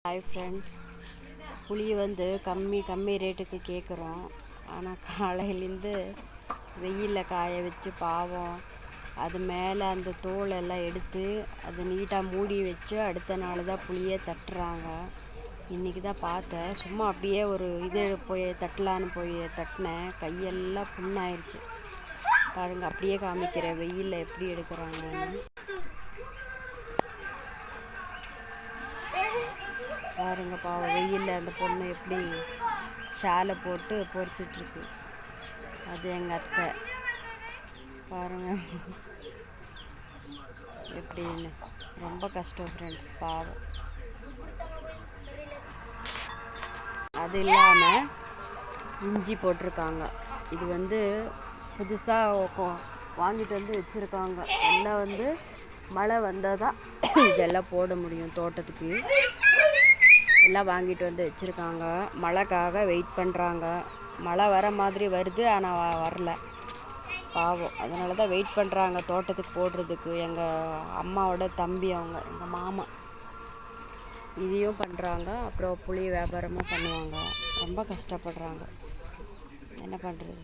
Hi friends, புளி வந்து கம்மி ரேட்டுக்கு கேட்குறோம். ஆனால் காலையிலேருந்து வெயிலில் காய வச்சு பாவம் அது மேலே அந்த தோலெல்லாம் எடுத்து அது நீட்டாக மூடி வச்சு அடுத்த நாள் தான் புளியே தட்டுறாங்க. இன்றைக்கி தான் பார்த்தேன். சும்மா அப்படியே ஒரு இது போய் தட்டலான்னு போய் தட்டினேன், கையெல்லாம் புண்ணாயிருச்சு. பாருங்கள், அப்படியே காமிக்கிறேன் வெயிலில் எப்படி எடுக்கிறாங்கன்னு. பாருங்க பாவம், வெயிலில் அந்த பொண்ணு எப்படி ஷாலை போட்டு பொறிச்சிட்ருக்கு. அது எங்கள் அத்தை. பாருங்க எப்படின்னு. ரொம்ப கஷ்டம் ஃப்ரெண்ட்ஸ், பாவம். அது இல்லாமல் இஞ்சி போட்டிருக்காங்க. இது வந்து புதுசாக வாங்கிட்டு வந்து வச்சுருக்காங்க. எல்லாம் வந்து மழை வந்தால் தான் இதெல்லாம் போட முடியும் தோட்டத்துக்கு. எல்லாம் வாங்கிட்டு வந்து வச்சுருக்காங்க. மழைக்காக வெயிட் பண்ணுறாங்க. மழை வர மாதிரி வருது, ஆனால் வரல பாவம். அதனால தான் வெயிட் பண்ணுறாங்க தோட்டத்துக்கு போடுறதுக்கு. எங்கள் அம்மாவோட தம்பி, அவங்க எங்கள் மாமா இதையும் பண்ணுறாங்க. அப்புறம் புளி வியாபாரமும் பண்ணுவாங்க. ரொம்ப கஷ்டப்படுறாங்க. என்ன பண்ணுறது?